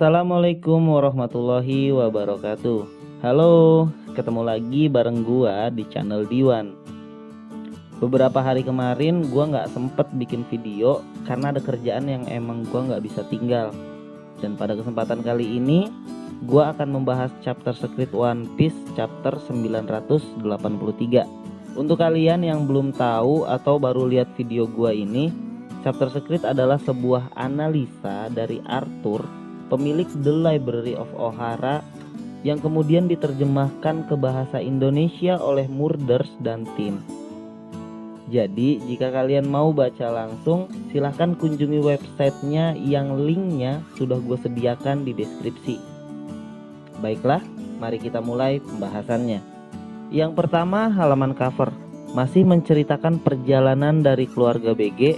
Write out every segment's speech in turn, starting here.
Assalamualaikum warahmatullahi wabarakatuh. Halo, ketemu lagi bareng gua di channel Diwan. Beberapa hari kemarin gua nggak sempet bikin video karena ada kerjaan yang emang gua nggak bisa tinggal. Dan pada kesempatan kali ini gua akan membahas chapter script One Piece chapter 983. Untuk kalian yang belum tahu atau baru lihat video gua ini, chapter script adalah sebuah analisa dari Arthur, pemilik The Library of Ohara, yang kemudian diterjemahkan ke bahasa Indonesia oleh Murders dan tim. Jadi jika kalian mau baca langsung, silahkan kunjungi websitenya yang linknya sudah gue sediakan di deskripsi. Baiklah, mari kita mulai pembahasannya. Yang pertama, halaman cover masih menceritakan perjalanan dari keluarga BG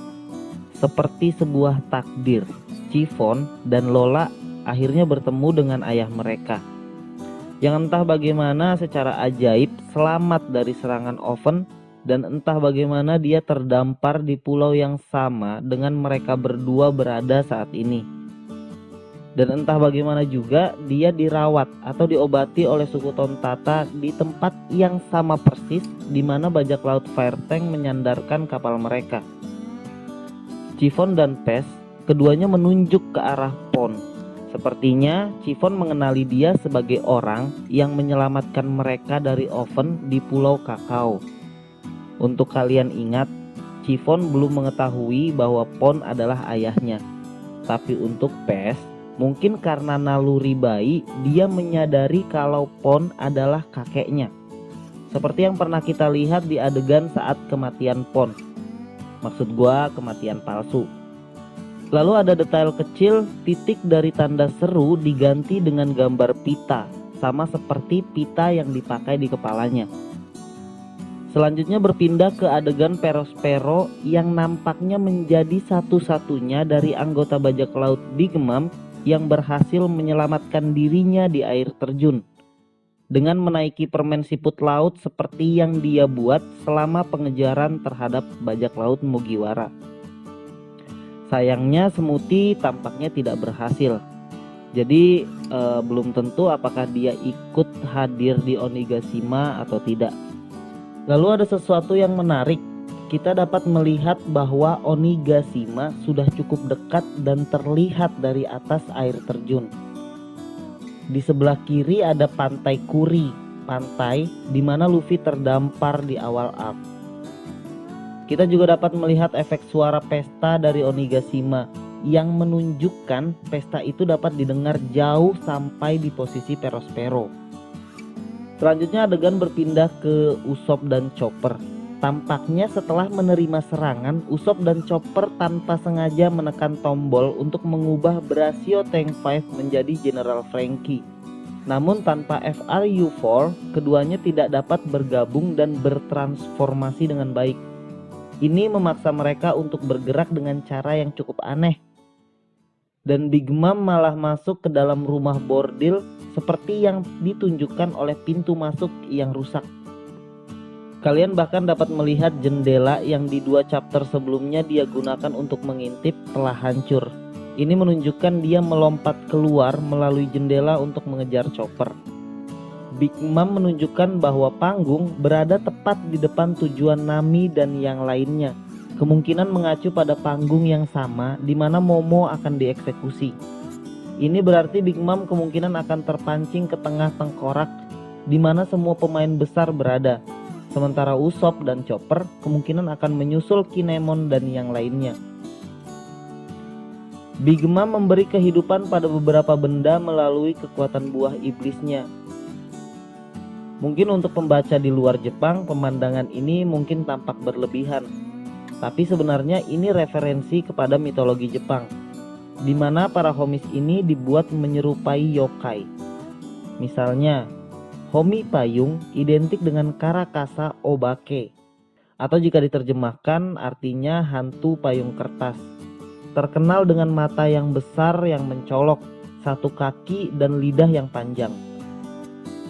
seperti sebuah takdir. Chiffon dan Lola akhirnya bertemu dengan ayah mereka yang entah bagaimana secara ajaib selamat dari serangan Oven, dan entah bagaimana dia terdampar di pulau yang sama dengan mereka berdua berada saat ini. Dan entah bagaimana juga dia dirawat atau diobati oleh suku Tontata di tempat yang sama persis di mana bajak laut Fire Tank menyandarkan kapal mereka. Chiffon dan Pes keduanya menunjuk ke arah Pon. Sepertinya Chiffon mengenali dia sebagai orang yang menyelamatkan mereka dari Oven di Pulau Kakao. Untuk kalian ingat, Chiffon belum mengetahui bahwa Pon adalah ayahnya. Tapi untuk Pes, mungkin karena naluri bayi, dia menyadari kalau Pon adalah kakeknya. Seperti yang pernah kita lihat di adegan saat kematian Pon. Maksud gua kematian palsu. Lalu ada detail kecil, titik dari tanda seru diganti dengan gambar pita, sama seperti pita yang dipakai di kepalanya. Selanjutnya berpindah ke adegan Perospero yang nampaknya menjadi satu-satunya dari anggota bajak laut Big Mom yang berhasil menyelamatkan dirinya di air terjun dengan menaiki permen siput laut seperti yang dia buat selama pengejaran terhadap bajak laut Mugiwara. Sayangnya Smoothie tampaknya tidak berhasil. Jadi belum tentu apakah dia ikut hadir di Onigashima atau tidak. Lalu ada sesuatu yang menarik. Kita dapat melihat bahwa Onigashima sudah cukup dekat dan terlihat dari atas air terjun. Di sebelah kiri ada pantai Kuri, pantai di mana Luffy terdampar di awal arc. Kita juga dapat melihat efek suara pesta dari Onigashima yang menunjukkan pesta itu dapat didengar jauh sampai di posisi Perospero. Selanjutnya adegan berpindah ke Usopp dan Chopper. Tampaknya setelah menerima serangan, Usopp dan Chopper tanpa sengaja menekan tombol untuk mengubah Brasio Tank 5 menjadi General Frankie. Namun tanpa FRU-4, keduanya tidak dapat bergabung dan bertransformasi dengan baik. Ini memaksa mereka untuk bergerak dengan cara yang cukup aneh. Dan Big Mom malah masuk ke dalam rumah bordil seperti yang ditunjukkan oleh pintu masuk yang rusak. Kalian bahkan dapat melihat jendela yang di 2 chapter sebelumnya dia gunakan untuk mengintip telah hancur. Ini menunjukkan dia melompat keluar melalui jendela untuk mengejar Chopper. Big Mom menunjukkan bahwa panggung berada tepat di depan tujuan Nami dan yang lainnya. Kemungkinan mengacu pada panggung yang sama di mana Momo akan dieksekusi. Ini berarti Big Mom kemungkinan akan terpancing ke tengah tengkorak di mana semua pemain besar berada. Sementara Usopp dan Chopper kemungkinan akan menyusul Kinemon dan yang lainnya. Big Mom memberi kehidupan pada beberapa benda melalui kekuatan buah iblisnya. Mungkin untuk pembaca di luar Jepang, pemandangan ini mungkin tampak berlebihan. Tapi sebenarnya ini referensi kepada mitologi Jepang, di mana para homies ini dibuat menyerupai yokai. Misalnya, Homi Payung identik dengan Karakasa Obake, atau jika diterjemahkan artinya hantu payung kertas. Terkenal dengan mata yang besar yang mencolok, 1 kaki dan lidah yang panjang.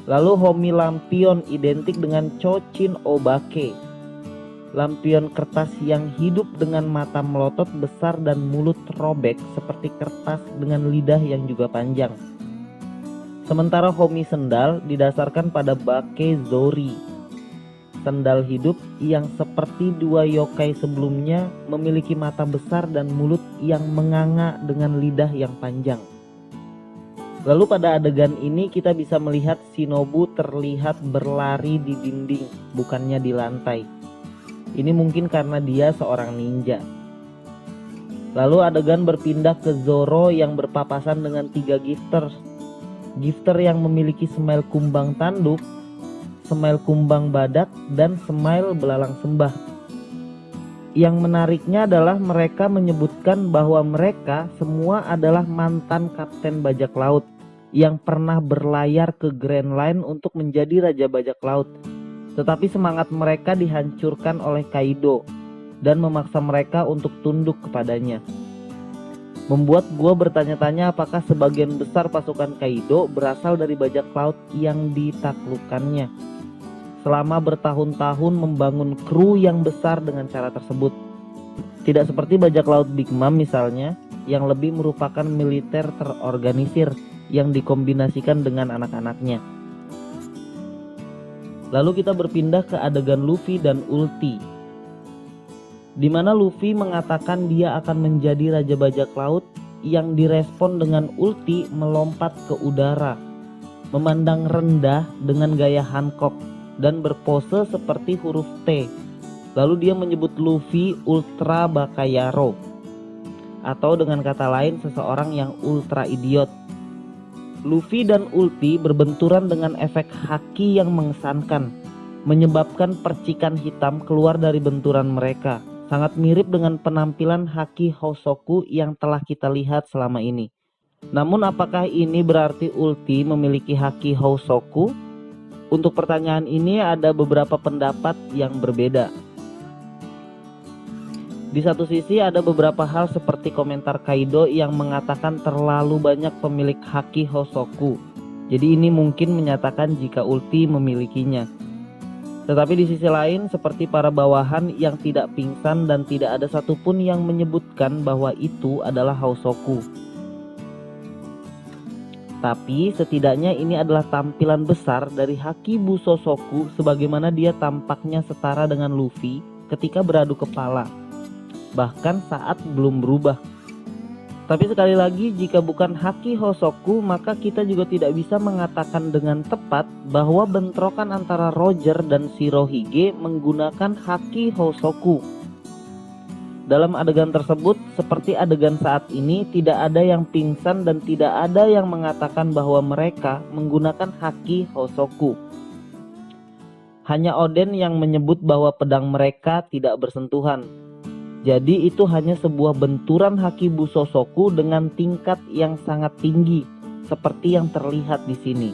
Lalu Homi Lampion identik dengan Chochin Obake. lampion kertas yang hidup dengan mata melotot besar dan mulut robek seperti kertas dengan lidah yang juga panjang. Sementara Homi Sendal didasarkan pada Bake Zori, sendal hidup yang seperti dua yokai sebelumnya memiliki mata besar dan mulut yang menganga dengan lidah yang panjang. Lalu pada adegan ini kita bisa melihat Shinobu terlihat berlari di dinding, bukannya di lantai. Ini mungkin karena dia seorang ninja. Lalu adegan berpindah ke Zoro yang berpapasan dengan 3 gifter. Gifter yang memiliki smile kumbang tanduk, smile kumbang badak, dan smile belalang sembah. Yang menariknya adalah mereka menyebutkan bahwa mereka semua adalah mantan kapten bajak laut yang pernah berlayar ke Grand Line untuk menjadi raja bajak laut. Tetapi semangat mereka dihancurkan oleh Kaido dan memaksa mereka untuk tunduk kepadanya. Membuat gua bertanya-tanya apakah sebagian besar pasukan Kaido berasal dari bajak laut yang ditaklukkannya. Selama bertahun-tahun membangun kru yang besar dengan cara tersebut. Tidak seperti bajak laut Big Mom misalnya, yang lebih merupakan militer terorganisir yang dikombinasikan dengan anak-anaknya. Lalu kita berpindah ke adegan Luffy dan ulti, di mana Luffy mengatakan dia akan menjadi raja bajak laut yang direspon dengan ulti melompat ke udara, memandang rendah dengan gaya Hancock dan berpose seperti huruf T. Lalu dia menyebut Luffy Ultra Bakayaro, atau dengan kata lain seseorang yang ultra idiot. Luffy dan ulti berbenturan dengan efek haki yang mengesankan, menyebabkan percikan hitam keluar dari benturan mereka. Sangat mirip dengan penampilan haki Hosoku yang telah kita lihat selama ini. Namun apakah ini berarti ulti memiliki haki Hosoku? Untuk pertanyaan ini ada beberapa pendapat yang berbeda. Di satu sisi ada beberapa hal seperti komentar Kaido yang mengatakan terlalu banyak pemilik haki Hosoku. Jadi ini mungkin menyatakan jika ulti memilikinya. Tetapi di sisi lain seperti para bawahan yang tidak pingsan dan tidak ada satupun yang menyebutkan bahwa itu adalah Hosoku. Tapi setidaknya ini adalah tampilan besar dari haki Busosoku sebagaimana dia tampaknya setara dengan Luffy ketika beradu kepala. Bahkan saat belum berubah. Tapi sekali lagi jika bukan haki Hosoku maka kita juga tidak bisa mengatakan dengan tepat bahwa bentrokan antara Roger dan Shirohige menggunakan haki Hosoku. Dalam adegan tersebut seperti adegan saat ini tidak ada yang pingsan dan tidak ada yang mengatakan bahwa mereka menggunakan haki Hosoku. Hanya Oden yang menyebut bahwa pedang mereka tidak bersentuhan. Jadi itu hanya sebuah benturan haki Busosoku dengan tingkat yang sangat tinggi seperti yang terlihat di sini.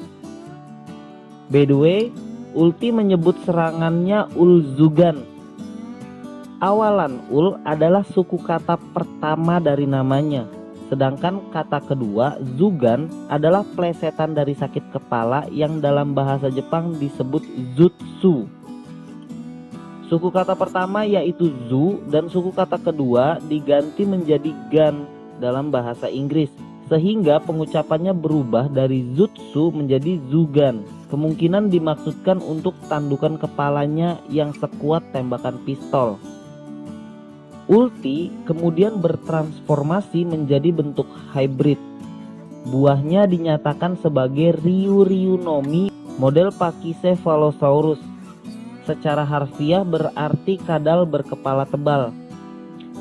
By the way, ulti menyebut serangannya Ulzugan. Awalan ul adalah suku kata pertama dari namanya, sedangkan kata kedua Zugan adalah plesetan dari sakit kepala yang dalam bahasa Jepang disebut Zutsu. Suku kata pertama yaitu Zu dan suku kata kedua diganti menjadi Gan dalam bahasa Inggris sehingga pengucapannya berubah dari Zutsu menjadi Zugan. Kemungkinan dimaksudkan untuk tandukan kepalanya yang sekuat tembakan pistol. Ulti kemudian bertransformasi menjadi bentuk hybrid. Buahnya dinyatakan sebagai Ryu Nomi model Pachycephalosaurus. Secara harfiah berarti kadal berkepala tebal.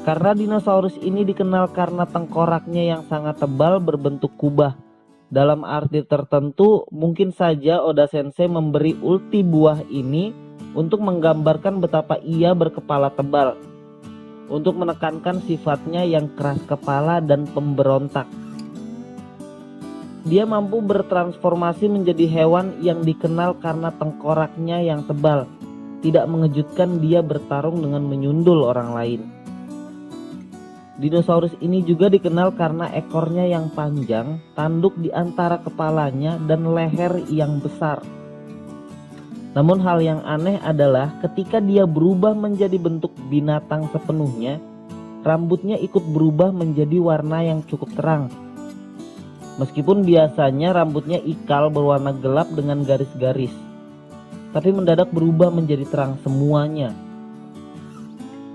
Karena dinosaurus ini dikenal karena tengkoraknya yang sangat tebal berbentuk kubah. Dalam arti tertentu mungkin saja Oda Sensei memberi ulti buah ini untuk menggambarkan betapa ia berkepala tebal, untuk menekankan sifatnya yang keras kepala dan pemberontak. Dia mampu bertransformasi menjadi hewan yang dikenal karena tengkoraknya yang tebal. Tidak mengejutkan dia bertarung dengan menyundul orang lain. Dinosaurus ini juga dikenal karena ekornya yang panjang, tanduk di antara kepalanya, dan leher yang besar. Namun hal yang aneh adalah ketika dia berubah menjadi bentuk binatang sepenuhnya, rambutnya ikut berubah menjadi warna yang cukup terang. Meskipun biasanya rambutnya ikal berwarna gelap dengan garis-garis, tapi mendadak berubah menjadi terang semuanya.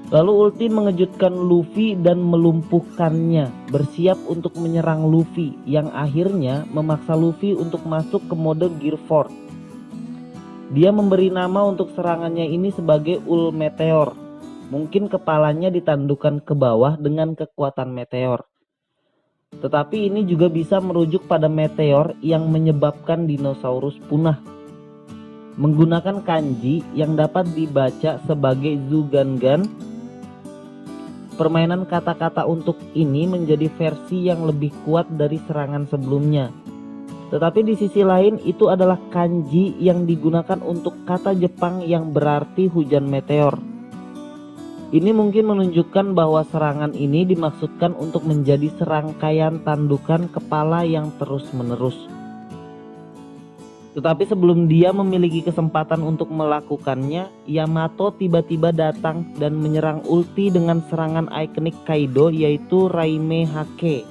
Lalu ulti mengejutkan Luffy dan melumpuhkannya, bersiap untuk menyerang Luffy, yang akhirnya memaksa Luffy untuk masuk ke mode Gear 4. Dia memberi nama untuk serangannya ini sebagai Ul Meteor. Mungkin kepalanya ditandukkan ke bawah dengan kekuatan meteor. Tetapi ini juga bisa merujuk pada meteor yang menyebabkan dinosaurus punah. Menggunakan kanji yang dapat dibaca sebagai Zugangan, permainan kata-kata untuk ini menjadi versi yang lebih kuat dari serangan sebelumnya. Tetapi di sisi lain itu adalah kanji yang digunakan untuk kata Jepang yang berarti hujan meteor. Ini mungkin menunjukkan bahwa serangan ini dimaksudkan untuk menjadi serangkaian tandukan kepala yang terus-menerus. Tetapi sebelum dia memiliki kesempatan untuk melakukannya, Yamato tiba-tiba datang dan menyerang ulti dengan serangan ikonik Kaido, yaitu Raime Hake.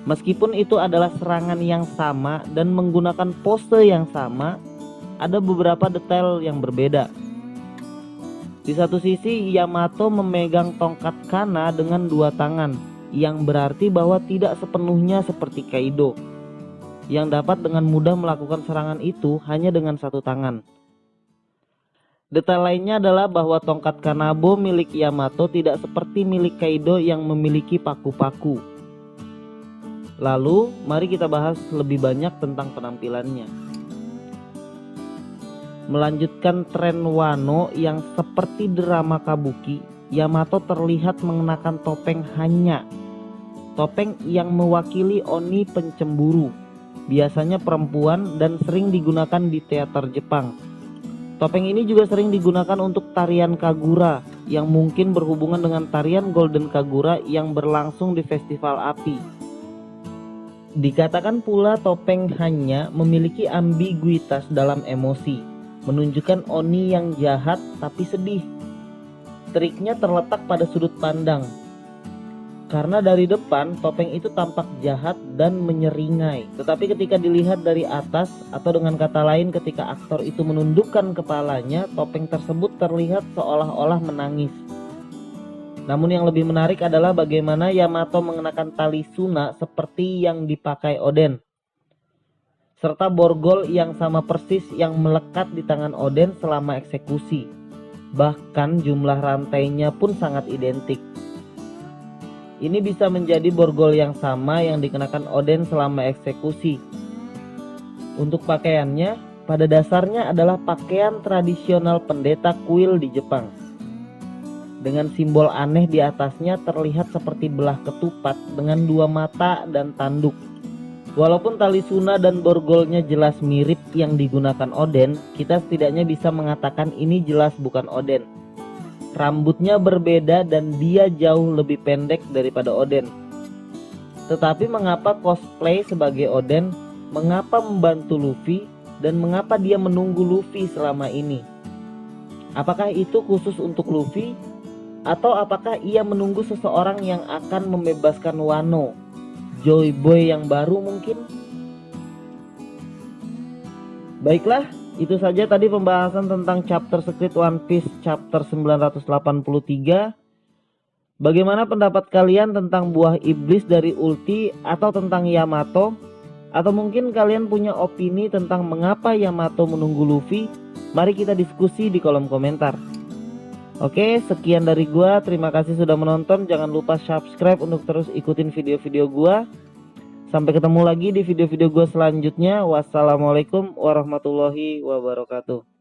Meskipun itu adalah serangan yang sama dan menggunakan pose yang sama, ada beberapa detail yang berbeda. Di satu sisi Yamato memegang tongkat Kana dengan dua tangan, yang berarti bahwa tidak sepenuhnya seperti Kaido, yang dapat dengan mudah melakukan serangan itu hanya dengan satu tangan. Detail lainnya adalah bahwa tongkat Kanabo milik Yamato tidak seperti milik Kaido yang memiliki paku-paku. Lalu mari kita bahas lebih banyak tentang penampilannya. Melanjutkan tren Wano yang seperti drama kabuki, Yamato terlihat mengenakan topeng hanya. Topeng yang mewakili Oni pencemburu, biasanya perempuan dan sering digunakan di teater Jepang. Topeng ini juga sering digunakan untuk tarian Kagura, yang mungkin berhubungan dengan tarian Golden Kagura yang berlangsung di festival api. Dikatakan pula topeng hanya memiliki ambiguitas dalam emosi, menunjukkan Oni yang jahat tapi sedih. Triknya terletak pada sudut pandang. Karena dari depan topeng itu tampak jahat dan menyeringai, tetapi ketika dilihat dari atas, atau dengan kata lain ketika aktor itu menundukkan kepalanya, topeng tersebut terlihat seolah-olah menangis. Namun yang lebih menarik adalah bagaimana Yamato mengenakan tali Suna seperti yang dipakai Oden, serta borgol yang sama persis yang melekat di tangan Oden selama eksekusi. Bahkan jumlah rantainya pun sangat identik. Ini bisa menjadi borgol yang sama yang dikenakan Oden selama eksekusi. Untuk pakaiannya, pada dasarnya adalah pakaian tradisional pendeta kuil di Jepang. Dengan simbol aneh di atasnya terlihat seperti belah ketupat dengan dua mata dan tanduk. Walaupun tali Suna dan borgolnya jelas mirip yang digunakan Oden, kita setidaknya bisa mengatakan ini jelas bukan Oden. Rambutnya berbeda dan dia jauh lebih pendek daripada Oden. Tetapi mengapa cosplay sebagai Oden? Mengapa membantu Luffy? Dan mengapa dia menunggu Luffy selama ini? Apakah itu khusus untuk Luffy? Atau apakah ia menunggu seseorang yang akan membebaskan Wano? Joy Boy yang baru mungkin? Baiklah, itu saja tadi pembahasan tentang chapter Secret One Piece chapter 983. Bagaimana pendapat kalian tentang buah iblis dari ulti atau tentang Yamato? Atau mungkin kalian punya opini tentang mengapa Yamato menunggu Luffy? Mari kita diskusi di kolom komentar. Oke, sekian dari gua. Terima kasih sudah menonton. Jangan lupa subscribe untuk terus ikutin video-video gua. Sampai ketemu lagi di video-video gue selanjutnya. Wassalamualaikum warahmatullahi wabarakatuh.